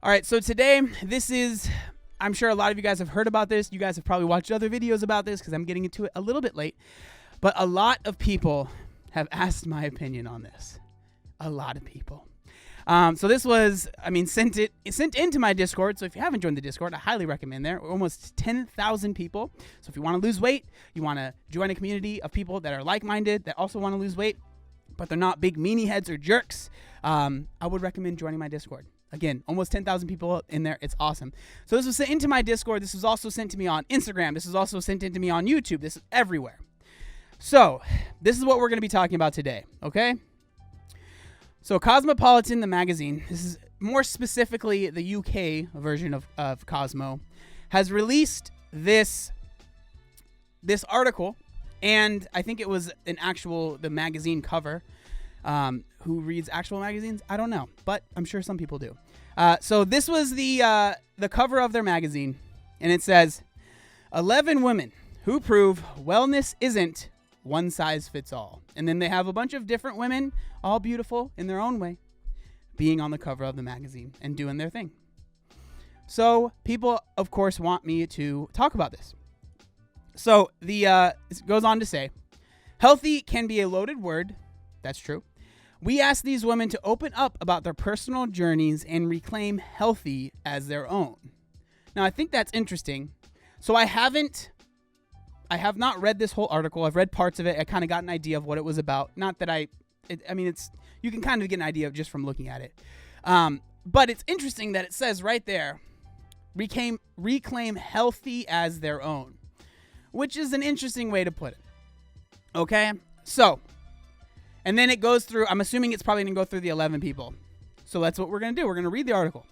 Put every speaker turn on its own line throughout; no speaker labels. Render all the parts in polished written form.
All right, so today, I'm sure a lot of you guys have heard about this. You guys have probably watched other videos about this because I'm getting into it a little bit late. But a lot of people have asked my opinion on this. A lot of people. So this was, sent into my Discord. So if you haven't joined the Discord, I highly recommend there. We're almost 10,000 people. So if you want to lose weight, you want to join a community of people that are like-minded, that also want to lose weight, but they're not big meanie heads or jerks, I would recommend joining my Discord. Again, almost 10,000 people in there. It's awesome. So this was sent into my Discord. This was also sent to me on Instagram. This was also sent into me on YouTube. This is everywhere. So this is what we're going to be talking about today, okay? So Cosmopolitan, the magazine, this is more specifically the UK version of Cosmo, has released this article, and I think it was the magazine cover. Who reads actual magazines? I don't know, but I'm sure some people do. So this was the cover of their magazine, and it says, 11 women who prove wellness isn't one size fits all. And then they have a bunch of different women, all beautiful in their own way, being on the cover of the magazine and doing their thing. So people, of course, want me to talk about this. So it goes on to say, healthy can be a loaded word. That's true. We ask these women to open up about their personal journeys and reclaim healthy as their own. Now, I think that's interesting. So I have not read this whole article. I've read parts of it. I kind of got an idea of what it was about. Not that you can kind of get an idea of just from looking at it. But it's interesting that it says right there, reclaim healthy as their own, which is an interesting way to put it. Okay? So, and then it goes through, I'm assuming it's probably going to go through the 11 people. So that's what we're going to do. We're going to read the article.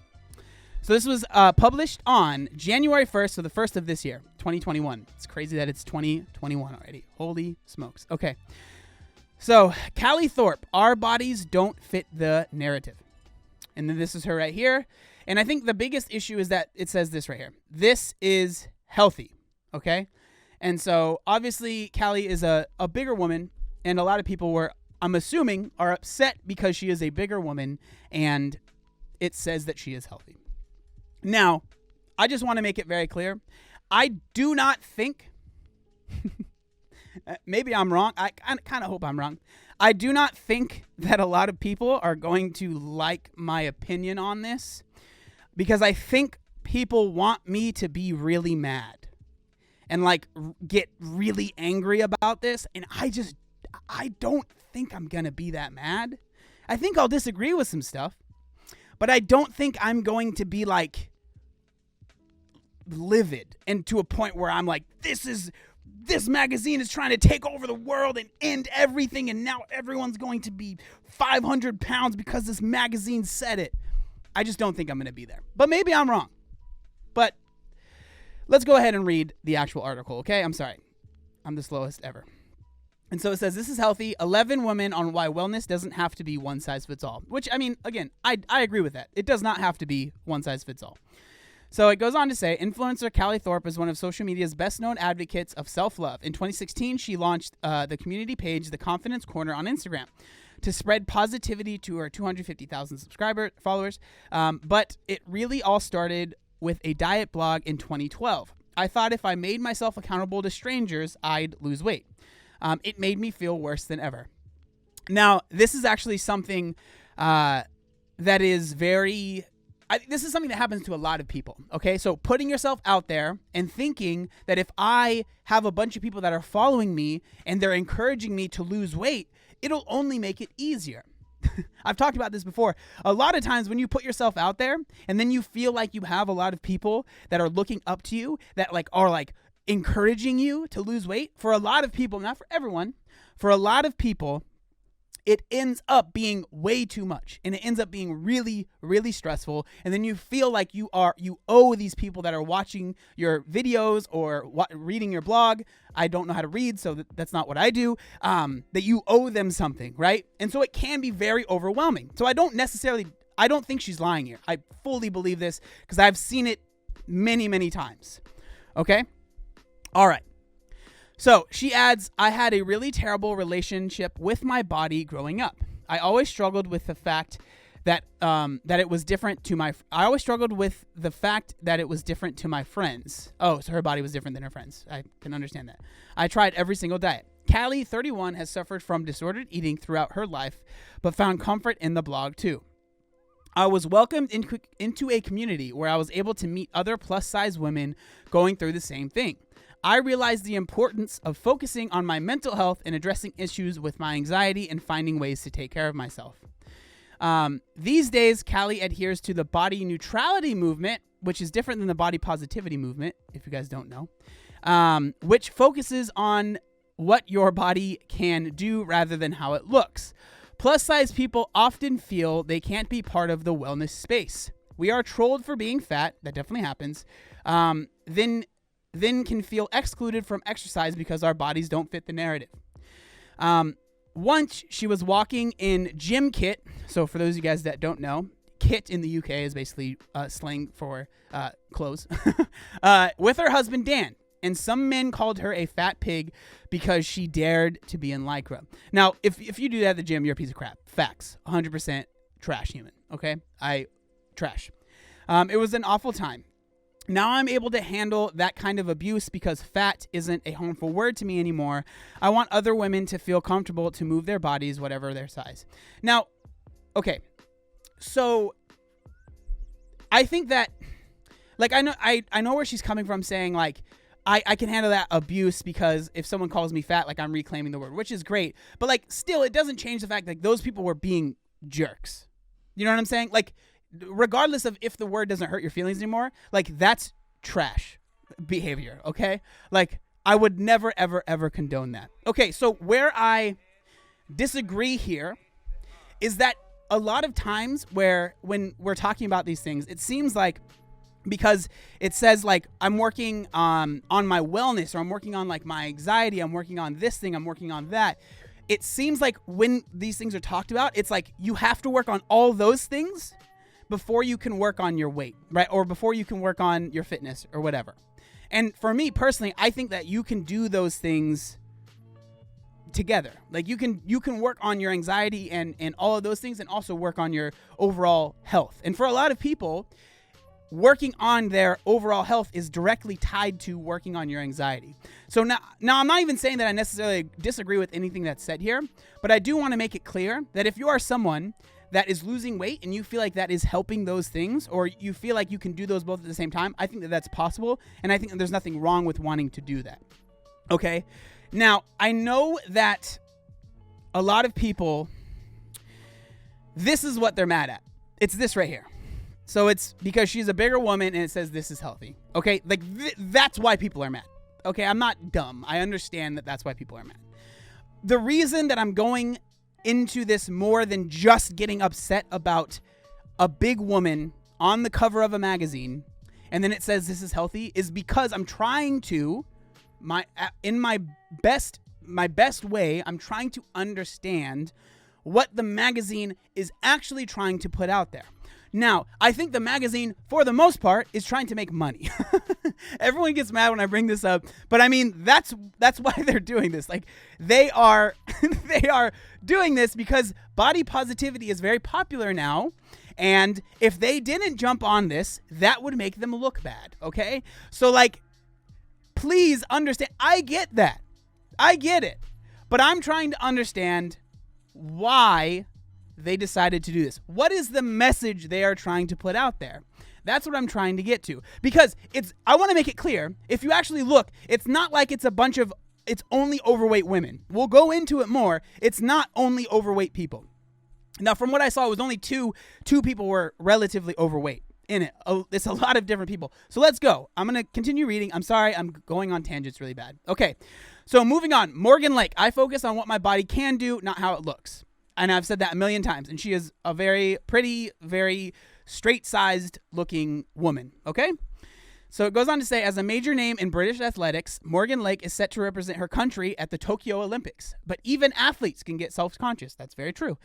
So this was published on January 1st, so the first of this year, 2021. It's crazy that it's 2021 already. Holy smokes. Okay. So, Callie Thorpe, our bodies don't fit the narrative. And then this is her right here. And I think the biggest issue is that it says this right here. This is healthy. Okay? And so, obviously, Callie is a bigger woman, and a lot of people I'm assuming, are upset because she is a bigger woman and it says that she is healthy. Now, I just want to make it very clear. I do not think, maybe I'm wrong. I kind of hope I'm wrong. I do not think that a lot of people are going to like my opinion on this because I think people want me to be really mad and get really angry about this. And I don't think I'm going to be that mad. I think I'll disagree with some stuff, but I don't think I'm going to be livid and to a point where I'm like, this magazine is trying to take over the world and end everything. And now everyone's going to be 500 pounds because this magazine said it. I just don't think I'm going to be there, but maybe I'm wrong. But let's go ahead and read the actual article. Okay. I'm sorry. I'm the slowest ever. And so it says, this is healthy, 11 women on why wellness doesn't have to be one size fits all. Which, again, I agree with that. It does not have to be one size fits all. So it goes on to say, influencer Callie Thorpe is one of social media's best-known advocates of self-love. In 2016, she launched the community page, The Confidence Corner, on Instagram to spread positivity to her 250,000 followers. But it really all started with a diet blog in 2012. I thought if I made myself accountable to strangers, I'd lose weight. It made me feel worse than ever. Now, this is actually something that is this is something that happens to a lot of people, okay? So putting yourself out there and thinking that if I have a bunch of people that are following me and they're encouraging me to lose weight, it'll only make it easier. I've talked about this before. A lot of times when you put yourself out there and then you feel like you have a lot of people that are looking up to you, that are encouraging you to lose weight, for a lot of people, not for everyone, for a lot of people, it ends up being way too much and it ends up being really, really stressful. And then you feel like you owe these people that are watching your videos or reading your blog. I don't know how to read, so that's not what I do. That you owe them something, right? And so it can be very overwhelming. So I don't think she's lying here. I fully believe this because I've seen it many, many times. Okay? All right. So she adds, I had a really terrible relationship with my body growing up. I always struggled with the fact that it was different to I always struggled with the fact that it was different to my friends. Oh, so her body was different than her friends. I can understand that. I tried every single diet. Callie, 31, has suffered from disordered eating throughout her life, but found comfort in the blog too. I was welcomed into a community where I was able to meet other plus-size women going through the same thing. I realized the importance of focusing on my mental health and addressing issues with my anxiety and finding ways to take care of myself. These days, Callie adheres to the body neutrality movement, which is different than the body positivity movement, if you guys don't know, which focuses on what your body can do rather than how it looks. Plus-size people often feel they can't be part of the wellness space. We are trolled for being fat. That definitely happens. Then can feel excluded from exercise because our bodies don't fit the narrative. Once she was walking in gym kit. So for those of you guys that don't know, kit in the UK is basically slang for clothes. With her husband, Dan. And some men called her a fat pig because she dared to be in Lycra. Now, if you do that at the gym, you're a piece of crap. Facts. 100% trash human. Okay? Trash. It was an awful time. Now I'm able to handle that kind of abuse because fat isn't a harmful word to me anymore. I want other women to feel comfortable to move their bodies, whatever their size. Now, okay. So I think that, like, I know where she's coming from, saying like, I can handle that abuse because if someone calls me fat, like, I'm reclaiming the word, which is great. But like, still, it doesn't change the fact that those people were being jerks. You know what I'm saying? Like, regardless of if the word doesn't hurt your feelings anymore, like, that's trash behavior. Okay. Like, I would never, ever, ever condone that. Okay. So where I disagree here is that a lot of times when we're talking about these things, it seems like, because it says like, I'm working on my wellness, or I'm working on like my anxiety, I'm working on this thing, I'm working on that. It seems like when these things are talked about, it's like you have to work on all those things before you can work on your weight, right? Or before you can work on your fitness or whatever. And for me personally, I think that you can do those things together. Like, you can work on your anxiety and all of those things, and also work on your overall health. And for a lot of people, working on their overall health is directly tied to working on your anxiety. So now I'm not even saying that I necessarily disagree with anything that's said here, but I do want to make it clear that if you are someone that is losing weight and you feel like that is helping those things, or you feel like you can do those both at the same time, I think that that's possible. And I think that there's nothing wrong with wanting to do that. Okay. Now, I know that a lot of people, this is what they're mad at. It's this right here. So it's because she's a bigger woman and it says this is healthy. Okay. Like, that's why people are mad. Okay. I'm not dumb. I understand that that's why people are mad. The reason that I'm going into this more than just getting upset about a big woman on the cover of a magazine and then it says this is healthy is because I'm trying to, in my best way, I'm trying to understand what the magazine is actually trying to put out there. Now, I think the magazine, for the most part, is trying to make money. Everyone gets mad when I bring this up, but I mean, that's why they're doing this. Like, they are doing this because body positivity is very popular now, and if they didn't jump on this, that would make them look bad, okay? So, like, please understand, I get that. I get it. But I'm trying to understand why they decided to do this. What is the message they are trying to put out there? That's what I'm trying to get to. Because I want to make it clear, if you actually look, it's not like it's only overweight women. We'll go into it more. It's not only overweight people. Now, from what I saw, it was only two people were relatively overweight in it. It's a lot of different people. So let's go. I'm going to continue reading. I'm sorry, I'm going on tangents really bad. Okay, so moving on. Morgan Lake. I focus on what my body can do, not how it looks. And I've said that a million times. And she is a very pretty, very straight-sized looking woman. Okay? So it goes on to say, as a major name in British athletics, Morgan Lake is set to represent her country at the Tokyo Olympics. But even athletes can get self-conscious. That's very true.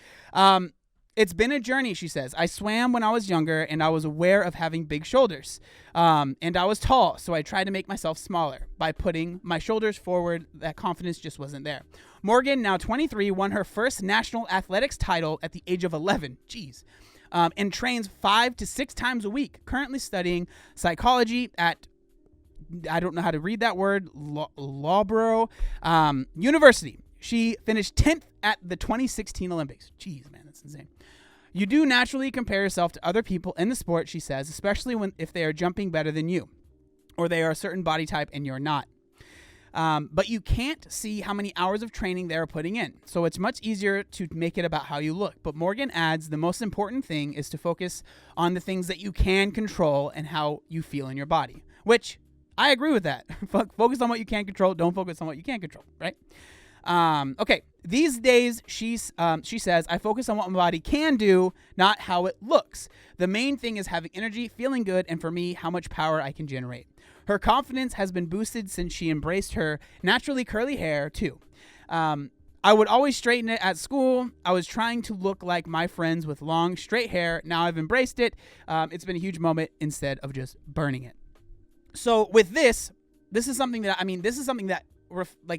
It's been a journey, she says. I swam when I was younger, and I was aware of having big shoulders. And I was tall, so I tried to make myself smaller. By putting my shoulders forward, that confidence just wasn't there. Morgan, now 23, won her first national athletics title at the age of 11. Jeez. and trains 5 to 6 times a week, currently studying psychology at, I don't know how to read that word, Loughborough University. She finished 10th at the 2016 Olympics. Jeez, man, that's insane. You do naturally compare yourself to other people in the sport, she says, especially if they are jumping better than you, or they are a certain body type and you're not. But you can't see how many hours of training they are putting in. So it's much easier to make it about how you look. But Morgan adds the most important thing is to focus on the things that you can control and how you feel in your body, which I agree with that. Focus on what you can control. Don't focus on what you can't control, right? Okay. These days, she says, I focus on what my body can do, not how it looks. The main thing is having energy, feeling good, and for me, how much power I can generate. Her confidence has been boosted since she embraced her naturally curly hair, too. I would always straighten it at school. I was trying to look like my friends with long, straight hair. Now I've embraced it. It's been a huge moment instead of just burning it. So with this is something that,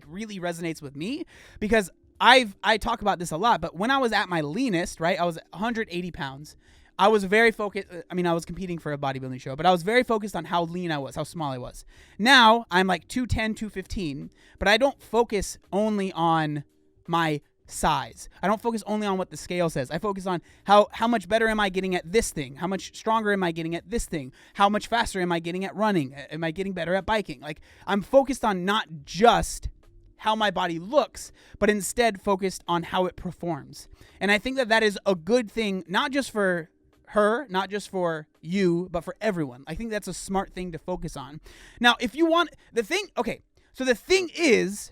really resonates with me, because I talk about this a lot, but when I was at my leanest, right, I was 180 pounds. I was very focused. I was competing for a bodybuilding show, but I was very focused on how lean I was, how small I was. Now I'm like 210, 215, but I don't focus only on my size. I don't focus only on what the scale says. I focus on how much better am I getting at this thing? How much stronger am I getting at this thing? How much faster am I getting at running? Am I getting better at biking? Like, I'm focused on not just how my body looks, but instead focused on how it performs. And I think that is a good thing, not just for her, not just for you, but for everyone. I think that's a smart thing to focus on. Now, if you want the thing is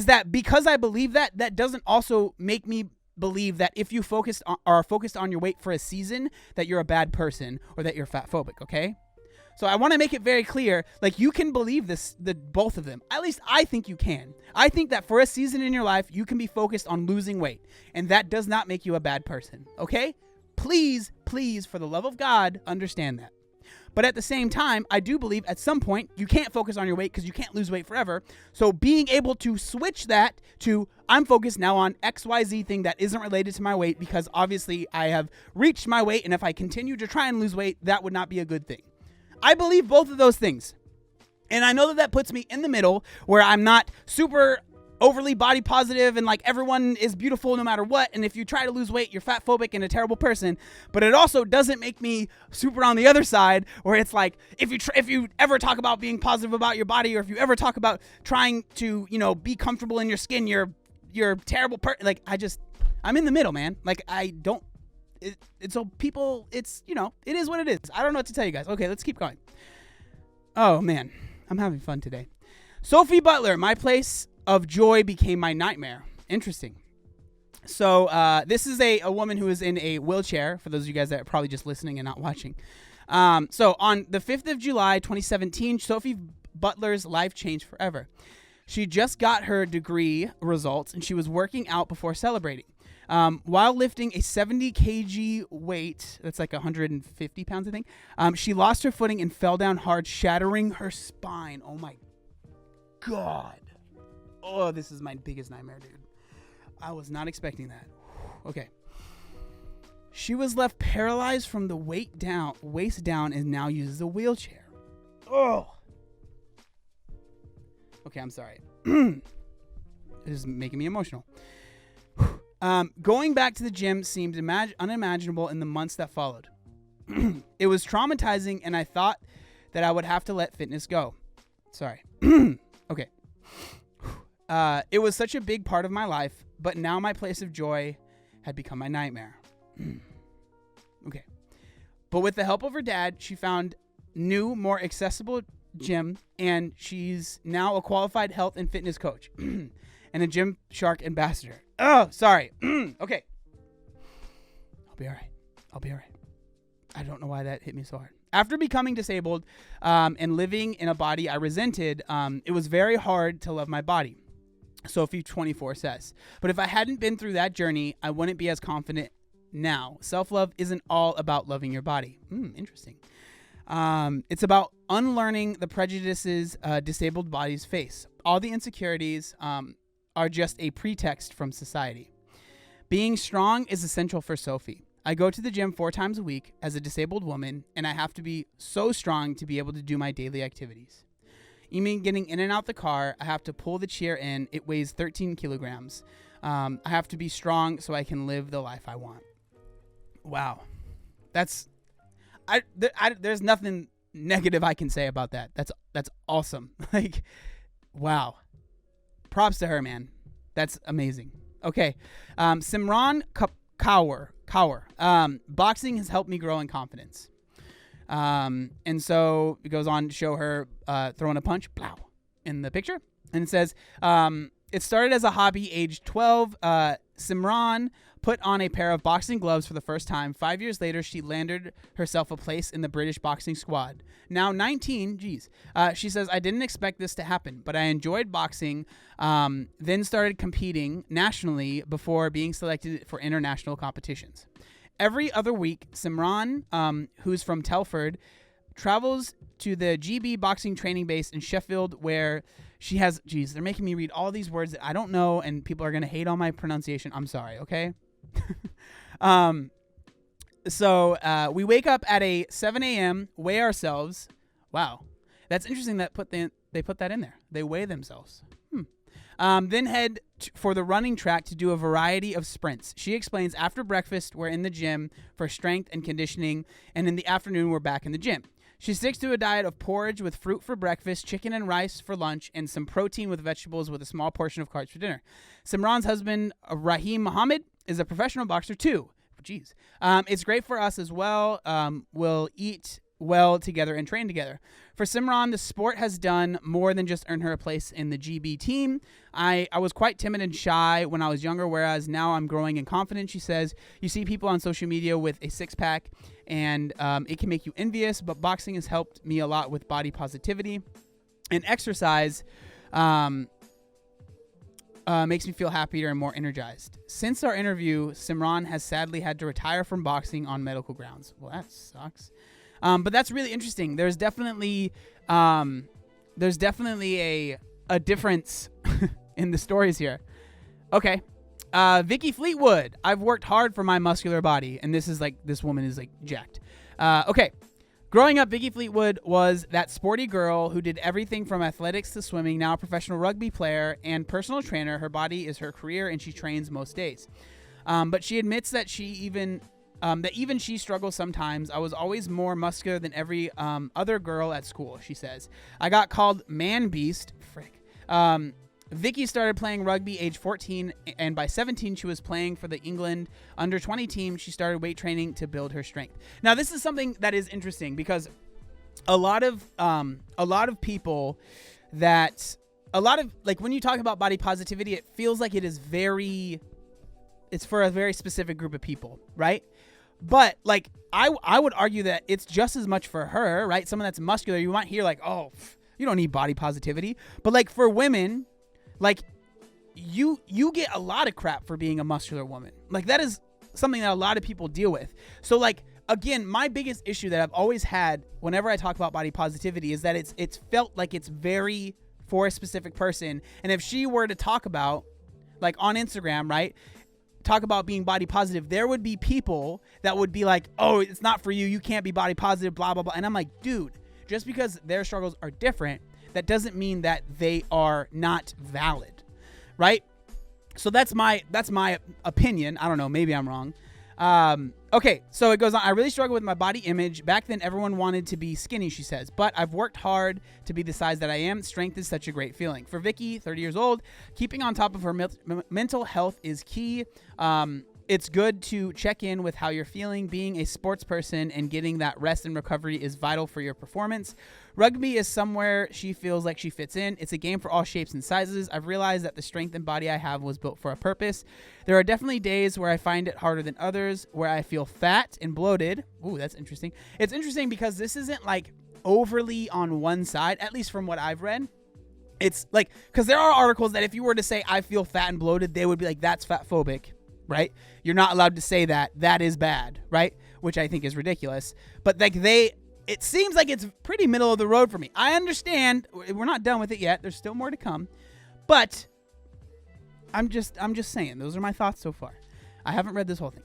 that because I believe that doesn't also make me believe that if you are focused on your weight for a season, that you're a bad person or that you're fat phobic, okay? So I want to make it very clear, like, you can believe both of them. At least I think you can. I think that for a season in your life, you can be focused on losing weight, and that does not make you a bad person, okay? Please, for the love of God, understand that. But at the same time, I do believe at some point you can't focus on your weight because you can't lose weight forever. So being able to switch that to, I'm focused now on XYZ thing that isn't related to my weight, because obviously I have reached my weight, and if I continue to try and lose weight, that would not be a good thing. I believe both of those things. And I know that puts me in the middle where I'm not super overly body positive and like everyone is beautiful no matter what, and if you try to lose weight, you're fat phobic and a terrible person. But it also doesn't make me super on the other side where it's like, if you ever talk about being positive about your body, or if you ever talk about trying to, be comfortable in your skin, you're a terrible person. Like, I'm in the middle, man. Like, I don't, so people, it is what it is. I don't know what to tell you guys. Okay, let's keep going. Oh man, I'm having fun today. Sophie Butler, my place of joy became my nightmare. Interesting. So this is a woman who is in a wheelchair, for those of you guys that are probably just listening and not watching. So on the 5th of July, 2017, Sophie Butler's life changed forever. She just got her degree results, and she was working out before celebrating. While lifting a 70 kg weight, that's like 150 pounds, I think, she lost her footing and fell down hard, shattering her spine. Oh my God. Oh, this is my biggest nightmare, dude. I was not expecting that. Okay. She was left paralyzed from the waist down, and now uses a wheelchair. Oh. Okay, I'm sorry. This is making me emotional. Going back to the gym seemed unimaginable in the months that followed. It was traumatizing, and I thought that I would have to let fitness go. Sorry. Okay. It was such a big part of my life, but now my place of joy had become my nightmare. Okay. But with the help of her dad, she found new, more accessible gym, and she's now a qualified health and fitness coach and a Gymshark ambassador. Oh, sorry. Okay. I'll be all right. I don't know why that hit me so hard. After becoming disabled and living in a body I resented, it was very hard to love my body, Sophie 24 says. But if I hadn't been through that journey, I wouldn't be as confident now. Self-love isn't all about loving your body. Interesting. It's about unlearning the prejudices disabled bodies face. All the insecurities are just a pretext from society. Being strong is essential for Sophie. I go to the gym 4 times a week as a disabled woman, and I have to be so strong to be able to do my daily activities. Even getting in and out the car, I have to pull the chair in. It weighs 13 kilograms. I have to be strong so I can live the life I want. Wow. There's nothing negative I can say about that. That's awesome. Like, wow. Props to her, man. That's amazing. Okay. Simran Kaur. Boxing has helped me grow in confidence. And so it goes on to show her throwing a punch, blow, in the picture. And it says, it started as a hobby, age 12. Simran put on a pair of boxing gloves for the first time. 5 years later, she landed herself a place in the British boxing squad. Now 19, she says, I didn't expect this to happen, but I enjoyed boxing, then started competing nationally before being selected for international competitions. Every other week, Simran, who's from Telford, travels to the GB boxing training base in Sheffield, where she has, they're making me read all these words that I don't know, and people are going to hate on my pronunciation. I'm sorry, okay? So we wake up at a 7 a.m., weigh ourselves. Wow. That's interesting that they put that in there. They weigh themselves. Then head for the running track to do a variety of sprints. She explains, after breakfast, we're in the gym for strength and conditioning, and in the afternoon, we're back in the gym. She sticks to a diet of porridge with fruit for breakfast, chicken and rice for lunch, and some protein with vegetables with a small portion of carbs for dinner. Simran's husband, Rahim Mohammed, is a professional boxer too. It's great for us as well. We'll eat well together and train together. For Simran, the sport has done more than just earn her a place in the GB team. I was quite timid and shy when I was younger, whereas now I'm growing in confidence. She says, you see people on social media with a six-pack, and it can make you envious, but boxing has helped me a lot with body positivity. And exercise makes me feel happier and more energized. Since our interview, Simran has sadly had to retire from boxing on medical grounds. Well, that sucks. But that's really interesting. There's definitely a difference in the stories here. Okay. Vicky Fleetwood. I've worked hard for my muscular body, and this woman is like jacked. Okay. Growing up, Vicky Fleetwood was that sporty girl who did everything from athletics to swimming, now a professional rugby player and personal trainer. Her body is her career, and she trains most days. But she admits that even she struggles sometimes. I was always more muscular than every other girl at school, she says. I got called man beast. Frick. Vicky started playing rugby age 14, and by 17, she was playing for the England under-20 team. She started weight training to build her strength. Now, this is something that is interesting because a lot of people when you talk about body positivity, it feels like it's for a very specific group of people, right? But like I would argue that it's just as much for her, right? Someone that's muscular, you might hear like, oh, you don't need body positivity. But like for women, like you get a lot of crap for being a muscular woman. Like that is something that a lot of people deal with. So like, again, my biggest issue that I've always had whenever I talk about body positivity is that it's felt like it's very for a specific person. And if she were to talk about, like on Instagram, right, talk about being body positive, there would be people that would be like, oh, it's not for you, you can't be body positive, blah blah blah. And I'm like, dude, just because their struggles are different, that doesn't mean that they are not valid, right? So that's my opinion. I don't know, maybe I'm wrong. Okay, so it goes on. I really struggle with my body image. Back then, everyone wanted to be skinny, she says, but I've worked hard to be the size that I am. Strength is such a great feeling. For Vicky, 30 years old, keeping on top of her mental health is key. It's good to check in with how you're feeling. Being a sports person and getting that rest and recovery is vital for your performance. Rugby is somewhere she feels like she fits in. It's a game for all shapes and sizes. I've realized that the strength and body I have was built for a purpose. There are definitely days where I find it harder than others, where I feel fat and bloated. Ooh, that's interesting. It's interesting because this isn't like overly on one side, at least from what I've read. It's like, because there are articles that if you were to say I feel fat and bloated, they would be like, that's fat phobic. Right? You're not allowed to say that. That is bad, right? Which I think is ridiculous. But like it seems like it's pretty middle of the road for me. I understand we're not done with it yet. There's still more to come. But I'm just saying, those are my thoughts so far. I haven't read this whole thing.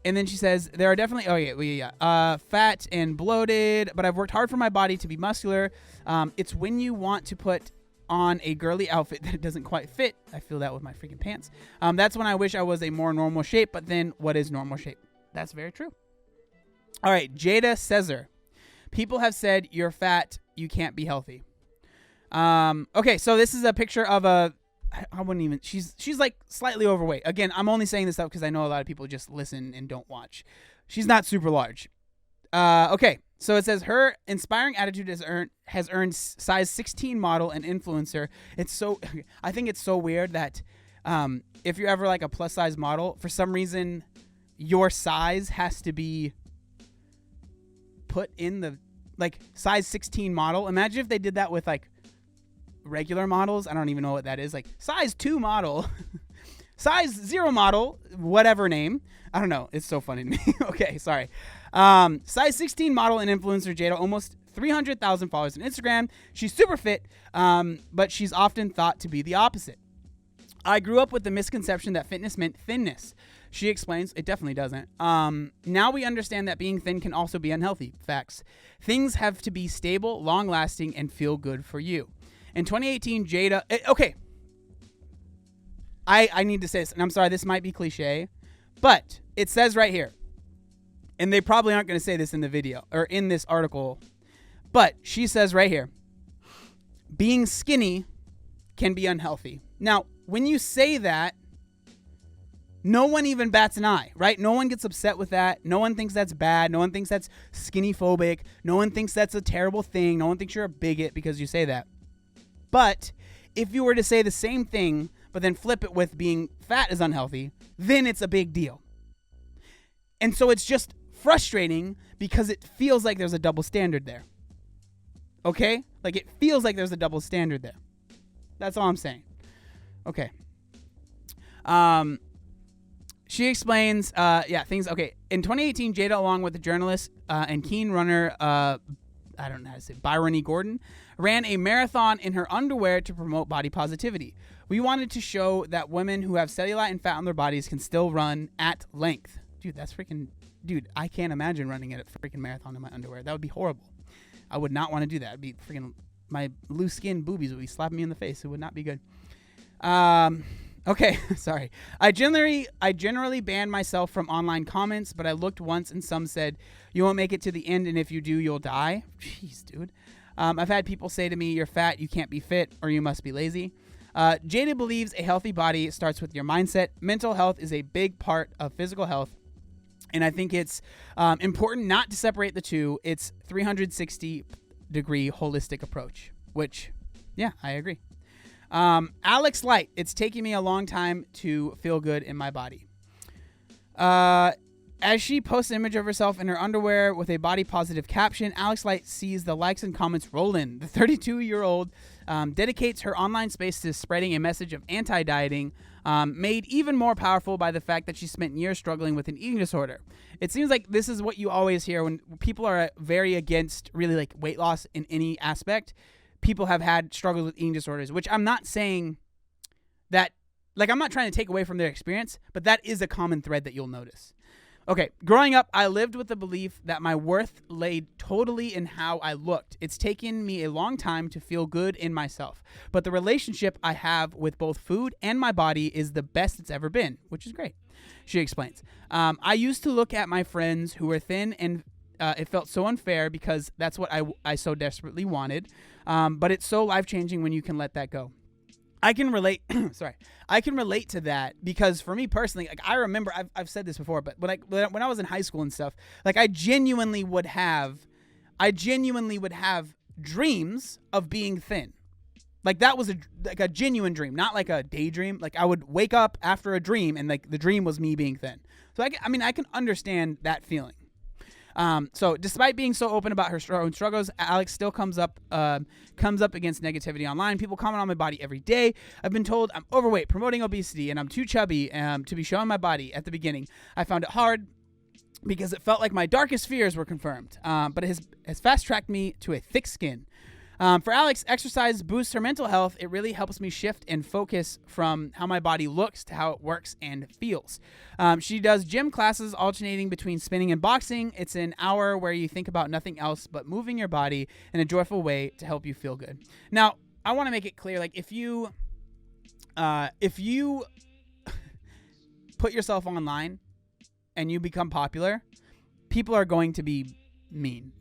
And then she says, there are definitely, fat and bloated, but I've worked hard for my body to be muscular. It's when you want to put on a girly outfit that it doesn't quite fit. I feel that with my freaking pants. That's when I wish I was a more normal shape, but then what is normal shape? That's very true. All right, Jada Cesar. People have said you're fat, you can't be healthy. Okay, so this is a picture of I wouldn't even, she's like slightly overweight. Again, I'm only saying this stuff because I know a lot of people just listen and don't watch. She's not super large. Okay, so it says her inspiring attitude has earned size 16 model and influencer. I think it's so weird that if you're ever like a plus size model, for some reason your size has to be put in the like size 16 model. Imagine if they did that with like regular models. I don't even know what that is. Like size 2 model, size 0 model, whatever name. I don't know. It's so funny to me. Okay, sorry. Size 16 model and influencer Jada, almost 300,000 followers on Instagram. She's super fit, but she's often thought to be the opposite. I grew up with the misconception that fitness meant thinness. She explains, it definitely doesn't. Now we understand that being thin can also be unhealthy. Facts. Things have to be stable, long-lasting, and feel good for you. In 2018, Jada... Okay. I need to say this, and I'm sorry, this might be cliche, but it says right here, and they probably aren't going to say this in the video, or in this article, but she says right here, being skinny can be unhealthy. Now, when you say that, no one even bats an eye, right? No one gets upset with that. No one thinks that's bad. No one thinks that's skinny phobic. No one thinks that's a terrible thing. No one thinks you're a bigot because you say that. But if you were to say the same thing, but then flip it with being fat is unhealthy, then it's a big deal. And so it's just frustrating because it feels like there's a double standard there. Okay? Like it feels like there's a double standard there. That's all I'm saying. Okay. She explains, things. Okay. In 2018, Jada, along with the journalist and keen runner, I don't know how to say, Byron E. Gordon, ran a marathon in her underwear to promote body positivity. We wanted to show that women who have cellulite and fat on their bodies can still run at length. Dude, I can't imagine running at a freaking marathon in my underwear. That would be horrible. I would not want to do that. It'd be freaking, my loose skin boobies would be slapping me in the face. It would not be good. Okay, sorry. I generally ban myself from online comments, but I looked once and some said, you won't make it to the end, and if you do, you'll die. Jeez, dude. I've had people say to me, you're fat, you can't be fit, or you must be lazy. Jada believes a healthy body starts with your mindset. Mental health is a big part of physical health, and I think it's important not to separate the two. It's 360-degree holistic approach, which, yeah, I agree. Alex Light, it's taking me a long time to feel good in my body. As she posts an image of herself in her underwear with a body positive caption, Alex Light sees the likes and comments roll in. The 32-year-old dedicates her online space to spreading a message of anti-dieting, made even more powerful by the fact that she spent years struggling with an eating disorder. It seems like this is what you always hear when people are very against really like weight loss in any aspect. People have had struggles with eating disorders, which I'm not saying that, like, I'm not trying to take away from their experience, but that is a common thread that you'll notice. Okay, growing up, I lived with the belief that my worth lay totally in how I looked. It's taken me a long time to feel good in myself, but the relationship I have with both food and my body is the best it's ever been, which is great. She explains, I used to look at my friends who were thin and it felt so unfair because that's what I so desperately wanted. But it's so life-changing when you can let that go. I can relate. I can relate to that because for me personally, like I remember, I've said this before, but when I was in high school and stuff, like I genuinely would have dreams of being thin. Like that was a genuine dream, not like a daydream. Like I would wake up after a dream and like the dream was me being thin. So I can understand that feeling. So despite being so open about her own struggles, Alex still comes up against negativity online. People comment on my body every day. I've been told I'm overweight, promoting obesity, and I'm too chubby to be showing my body. At the beginning, I found it hard because it felt like my darkest fears were confirmed. But it has fast-tracked me to a thick skin. For Alex, exercise boosts her mental health. It really helps me shift and focus from how my body looks to how it works and feels. She does gym classes alternating between spinning and boxing. It's an hour where you think about nothing else but moving your body in a joyful way to help you feel good. Now, I want to make it clear, like, if you put yourself online and you become popular, people are going to be mean.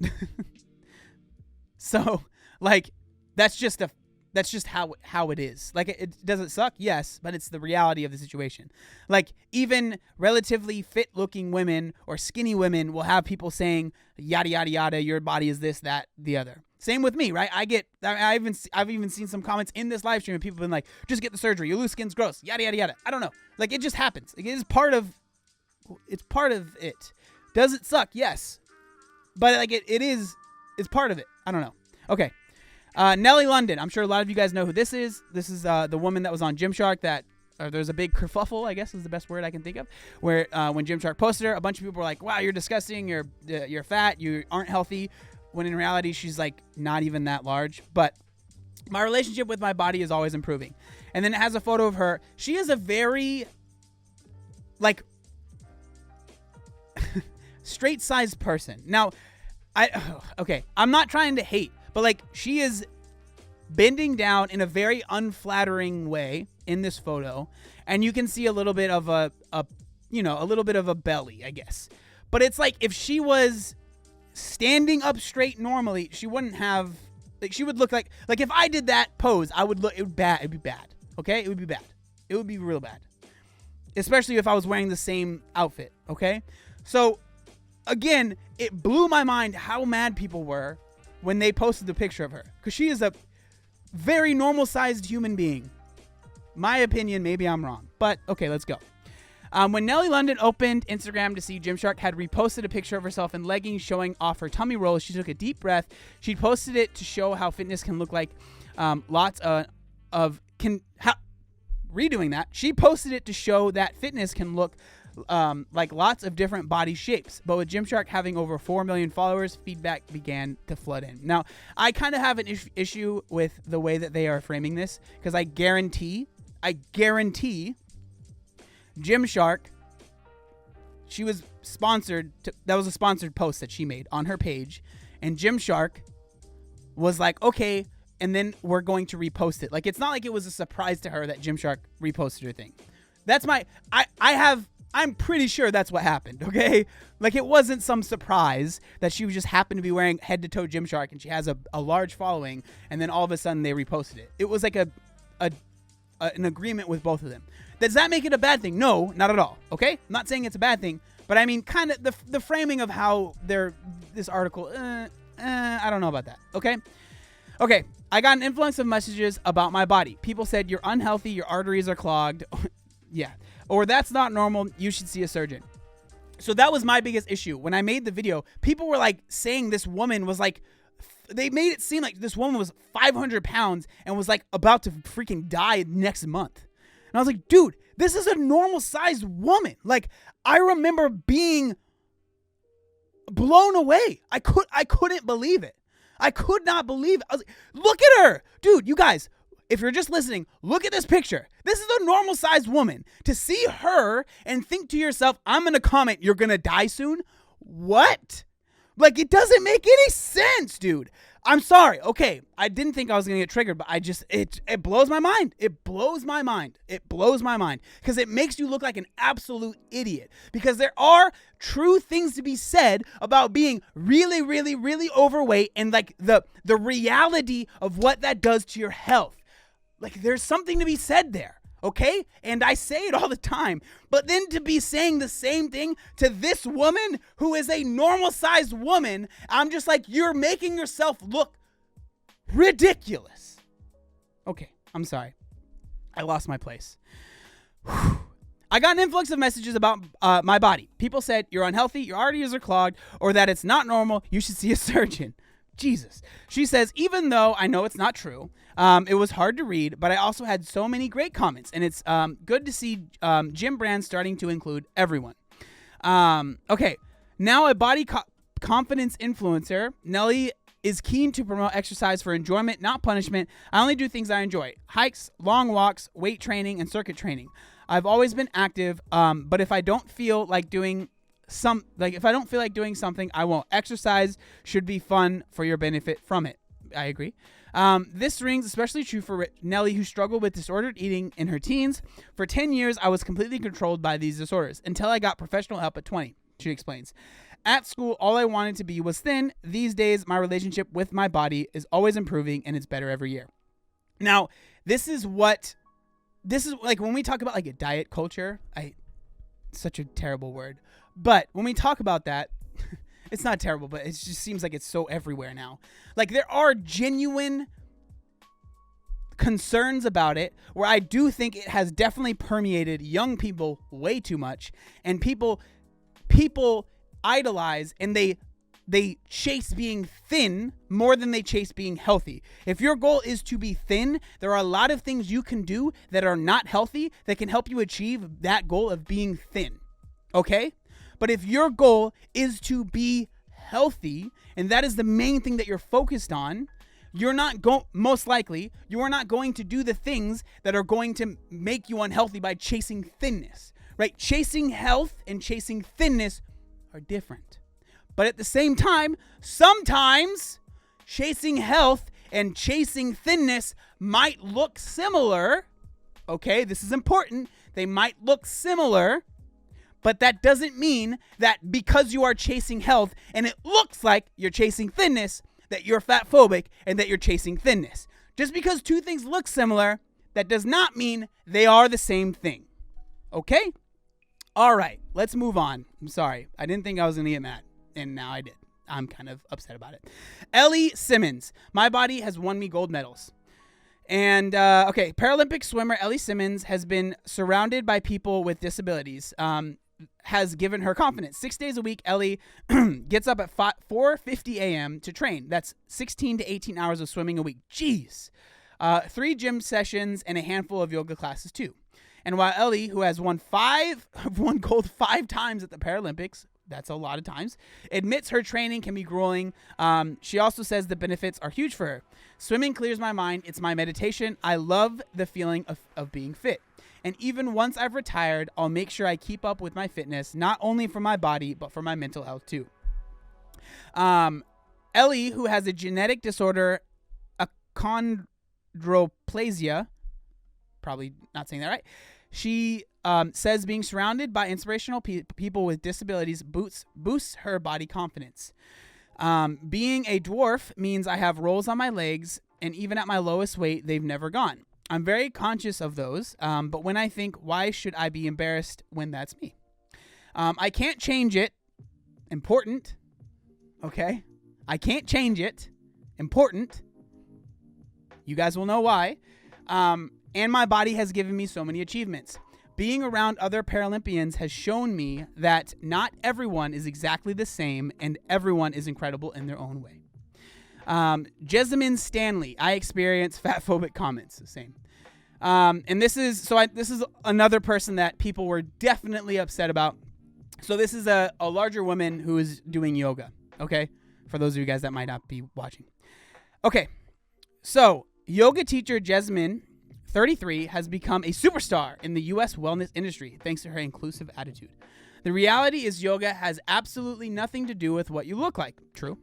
So, like, that's just how it is. Like, it doesn't suck, yes, but it's the reality of the situation. Like, even relatively fit looking women or skinny women will have people saying yada yada yada, your body is this, that, the other. Same with me, right? I've even seen some comments in this live stream of people been like, just get the surgery, your loose skin's gross, yada yada yada. I don't know. Like, it just happens. Like, it's part of it. Does it suck? Yes. But like it's part of it. I don't know. Okay. Nellie London. I'm sure a lot of you guys know who this is. This is the woman that was on Gymshark there's a big kerfuffle, I guess is the best word I can think of, where when Gymshark posted her, a bunch of people were like, wow, you're disgusting, you're fat, you aren't healthy, when in reality she's like not even that large. But my relationship with my body is always improving. And then it has a photo of her. She is a very like straight sized person. Now, I'm not trying to hate, but like, she is bending down in a very unflattering way in this photo, and you can see a little bit of a little bit of a belly, I guess. But it's like, if she was standing up straight normally, she wouldn't have, like, she would look like if I did that pose, it'd be bad. Okay? It would be bad. It would be real bad. Especially if I was wearing the same outfit, okay? So, again, it blew my mind how mad people were when they posted the picture of her, because she is a very normal-sized human being. My opinion, maybe I'm wrong, but okay, let's go. When Nellie London opened Instagram to see Gymshark had reposted a picture of herself in leggings showing off her tummy rolls, she took a deep breath. She posted it to show how fitness can look like redoing that. She posted it to show that fitness can look like lots of different body shapes. But with Gymshark having over 4 million followers, feedback began to flood in. Now, I kind of have an issue with the way that they are framing this, because I guarantee Gymshark, she was sponsored. That was a sponsored post that she made on her page, and Gymshark was like, okay, and then we're going to repost it. Like, it's not like it was a surprise to her that Gymshark reposted her thing. That's I'm pretty sure that's what happened, okay? Like, it wasn't some surprise that she just happened to be wearing head-to-toe Gymshark and she has a large following, and then all of a sudden they reposted it. It was like an agreement with both of them. Does that make it a bad thing? No, not at all, okay? I'm not saying it's a bad thing, but I mean, kind of the framing of how this article, I don't know about that, okay? Okay, I got an influx of messages about my body. People said, you're unhealthy, your arteries are clogged. Yeah. Or that's not normal, you should see a surgeon. So that was my biggest issue. When I made the video, people were like saying this woman was like, they made it seem like this woman was 500 pounds and was like about to freaking die next month. And I was like, dude, this is a normal sized woman. Like, I remember being blown away. I couldn't believe it. I could not believe it. I was like, look at her. Dude, you guys, if you're just listening, look at this picture. This is a normal sized woman. To see her and think to yourself, I'm going to comment, you're going to die soon? What? Like, it doesn't make any sense, dude. I'm sorry. Okay, I didn't think I was going to get triggered, but it blows my mind. It blows my mind. It blows my mind because it makes you look like an absolute idiot, because there are true things to be said about being really, really, really overweight and like the reality of what that does to your health. Like, there's something to be said there. Okay? And I say it all the time. But then to be saying the same thing to this woman who is a normal sized woman, I'm just like, you're making yourself look ridiculous. Okay, I'm sorry. I lost my place. I got an influx of messages about my body. People said, you're unhealthy, your arteries are clogged, or that it's not normal, you should see a surgeon. Jesus. She says, even though I know it's not true, it was hard to read, but I also had so many great comments, and it's good to see gym brands starting to include everyone. Okay, now a body confidence influencer, Nellie is keen to promote exercise for enjoyment, not punishment. I only do things I enjoy. Hikes, long walks, weight training, and circuit training. I've always been active, but if I don't feel like doing something, I won't. Exercise should be fun for your benefit from it. I agree. This rings especially true for Nelly, who struggled with disordered eating in her teens. For 10 years, I was completely controlled by these disorders until I got professional help at 20, she explains. At school, all I wanted to be was thin. These days, my relationship with my body is always improving, and it's better every year. Now, this is like when we talk about like a diet culture, such a terrible word. But when we talk about that, it's not terrible, but it just seems like it's so everywhere now. Like there are genuine concerns about it where I do think it has definitely permeated young people way too much, and people idolize and they chase being thin more than they chase being healthy. If your goal is to be thin, there are a lot of things you can do that are not healthy that can help you achieve that goal of being thin. Okay? But if your goal is to be healthy, and that is the main thing that you're focused on, most likely, you are not going to do the things that are going to make you unhealthy by chasing thinness, right? Chasing health and chasing thinness are different. But at the same time, sometimes chasing health and chasing thinness might look similar. Okay, this is important. They might look similar. But that doesn't mean that because you are chasing health and it looks like you're chasing thinness, that you're fat phobic and that you're chasing thinness. Just because two things look similar, that does not mean they are the same thing. Okay? All right, let's move on. I'm sorry. I didn't think I was going to get mad, and now I did. I'm kind of upset about it. Ellie Simmons. My body has won me gold medals. And, Paralympic swimmer Ellie Simmons has been surrounded by people with disabilities. Has given her confidence. 6 days a week, Ellie gets up at 4:50 a.m. to train. That's 16 to 18 hours of swimming a week. Jeez. 3 gym sessions and a handful of yoga classes too. And while Ellie, who has won gold 5 times at the Paralympics, that's a lot of times, admits her training can be grueling, she also says the benefits are huge for her. Swimming clears my mind. It's my meditation. I love the feeling of being fit. And even once I've retired, I'll make sure I keep up with my fitness, not only for my body, but for my mental health too. Ellie, who has a genetic disorder, achondroplasia, probably not saying that right, she says being surrounded by inspirational people with disabilities boosts her body confidence. Being a dwarf means I have rolls on my legs, and even at my lowest weight, they've never gone. I'm very conscious of those, but when I think, why should I be embarrassed when that's me? I can't change it. Important. Okay? I can't change it. Important. You guys will know why. And my body has given me so many achievements. Being around other Paralympians has shown me that not everyone is exactly the same, and everyone is incredible in their own way. Jessamine Stanley, I experience fat phobic comments. Same. And this is another person that people were definitely upset about. So this is a larger woman who is doing yoga. Okay. For those of you guys that might not be watching. Okay. So yoga teacher Jessamine, 33, has become a superstar in the U.S. wellness industry thanks to her inclusive attitude. The reality is yoga has absolutely nothing to do with what you look like. True.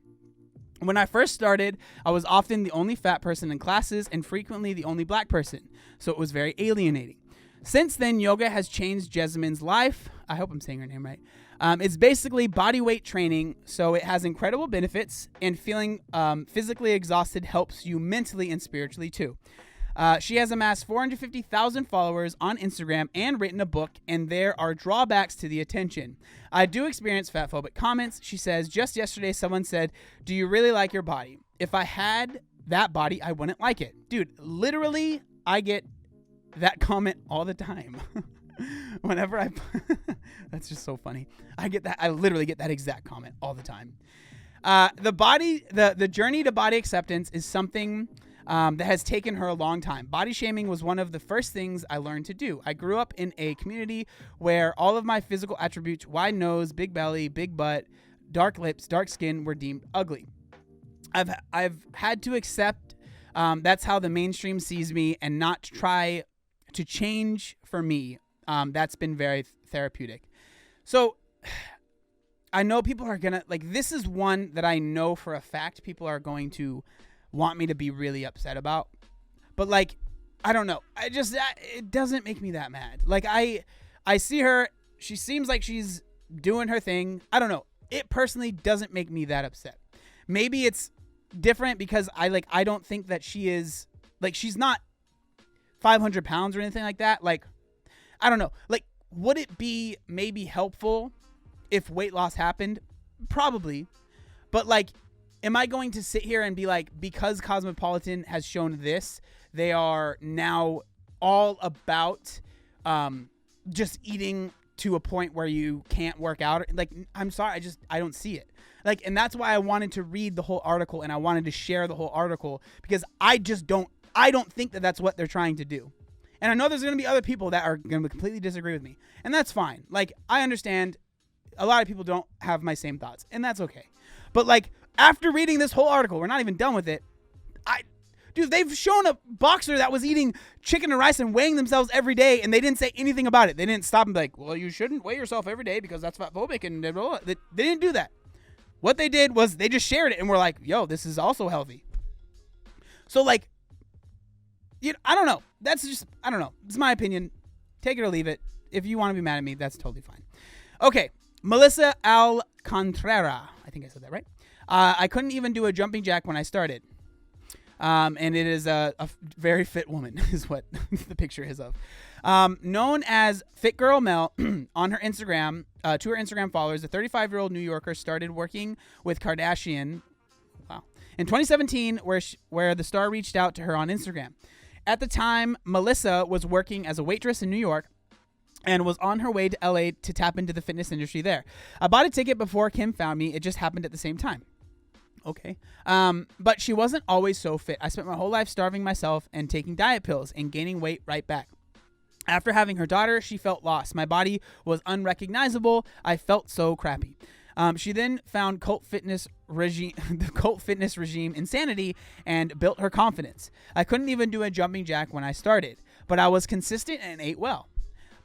When I first started, I was often the only fat person in classes and frequently the only black person, so it was very alienating. Since then, yoga has changed Jessamine's life. I hope I'm saying her name right. It's basically body weight training, so it has incredible benefits, and feeling physically exhausted helps you mentally and spiritually too. She has amassed 450,000 followers on Instagram and written a book, and there are drawbacks to the attention. I do experience fat phobic comments. She says, just yesterday someone said, do you really like your body? If I had that body, I wouldn't like it. Dude, literally, I get that comment all the time. Whenever that's just so funny. I literally get that exact comment all the time. The journey to body acceptance is something that has taken her a long time. Body shaming was one of the first things I learned to do. I grew up in a community where all of my physical attributes, wide nose, big belly, big butt, dark lips, dark skin, were deemed ugly. I've had to accept that's how the mainstream sees me, and not try to change for me. That's been very therapeutic. So I know people are gonna like, this is one that I know for a fact people are going to want me to be really upset about. But like, I don't know. It doesn't make me that mad. Like I see her, she seems like she's doing her thing. I don't know. It personally doesn't make me that upset. Maybe it's different because I don't think that she is, like, she's not 500 pounds or anything like that. Like, I don't know. Like, would it be maybe helpful if weight loss happened? Probably. But like, am I going to sit here and be like, because Cosmopolitan has shown this, they are now all about just eating to a point where you can't work out? Like, I'm sorry, I don't see it. Like, and that's why I wanted to read the whole article, and I wanted to share the whole article, because I don't think that that's what they're trying to do. And I know there's going to be other people that are going to completely disagree with me, and that's fine. Like, I understand a lot of people don't have my same thoughts, and that's okay. But like, after reading this whole article, we're not even done with it. Dude, they've shown a boxer that was eating chicken and rice and weighing themselves every day, and they didn't say anything about it. They didn't stop and be like, well, you shouldn't weigh yourself every day because that's fatphobic, and blah, blah, blah. They didn't do that. What they did was they just shared it and were like, yo, this is also healthy. So like, I don't know. I don't know. It's my opinion. Take it or leave it. If you want to be mad at me, that's totally fine. Okay. Melissa Alcantara. I think I said that right. I couldn't even do a jumping jack when I started. And it is a very fit woman is what the picture is of. Known as Fit Girl Mel on her Instagram, to her Instagram followers, the 35-year-old New Yorker started working with Kardashian. Wow. In 2017, where the star reached out to her on Instagram. At the time, Melissa was working as a waitress in New York and was on her way to LA to tap into the fitness industry there. I bought a ticket before Kim found me. It just happened at the same time. Okay. But she wasn't always so fit. I spent my whole life starving myself and taking diet pills and gaining weight right back. After having her daughter, she felt lost. My body was unrecognizable. I felt so crappy. She then found the cult fitness regime Insanity and built her confidence. I couldn't even do a jumping jack when I started, but I was consistent and ate well.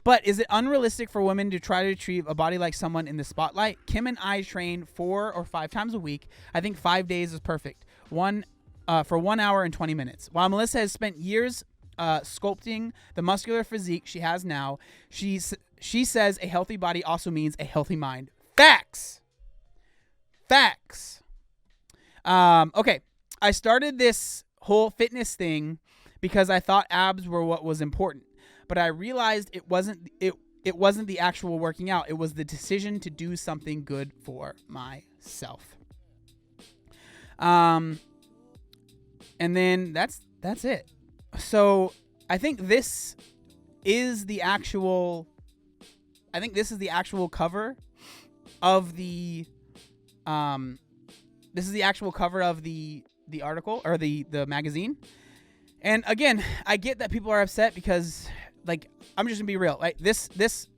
But is it unrealistic for women to try to achieve a body like someone in the spotlight? Kim and I train 4 or 5 times a week. I think 5 days is perfect. For 1 hour and 20 minutes. While Melissa has spent years sculpting the muscular physique she has now, she says a healthy body also means a healthy mind. Facts. Okay. I started this whole fitness thing because I thought abs were what was important. But I realized it wasn't the actual working out. It was the decision to do something good for myself. And then that's it. So I think this is the actual cover of the article or the magazine. And again, I get that people are upset because, like, I'm just gonna be real. Like, this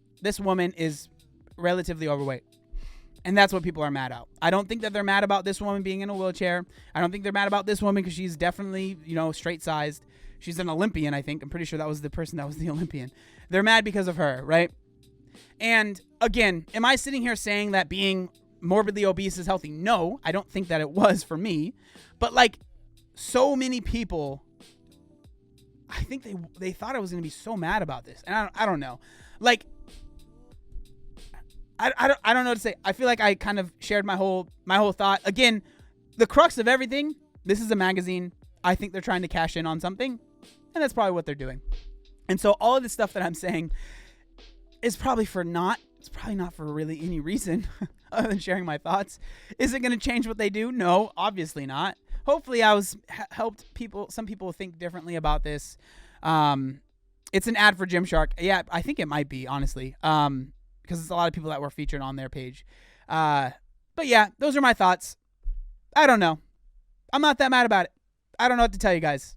woman is relatively overweight, and that's what people are mad at. I don't think that they're mad about this woman being in a wheelchair. I don't think they're mad about this woman because she's definitely, straight sized. She's an Olympian, I think. I'm pretty sure that was the person that was the Olympian. They're mad because of her, right? And again, am I sitting here saying that being morbidly obese is healthy? No, I don't think that it was for me. But like, so many people, I think they thought I was going to be so mad about this. And I don't know. Like, I don't know what to say. I feel like I kind of shared my whole thought. Again, the crux of everything, this is a magazine. I think they're trying to cash in on something, and that's probably what they're doing. And so all of this stuff that I'm saying is probably not for really any reason other than sharing my thoughts. Is it going to change what they do? No, obviously not. Hopefully I helped some people think differently about this. It's an ad for Gymshark. Yeah, I think it might be, honestly. Because it's a lot of people that were featured on their page. But yeah, those are my thoughts. I don't know. I'm not that mad about it. I don't know what to tell you guys.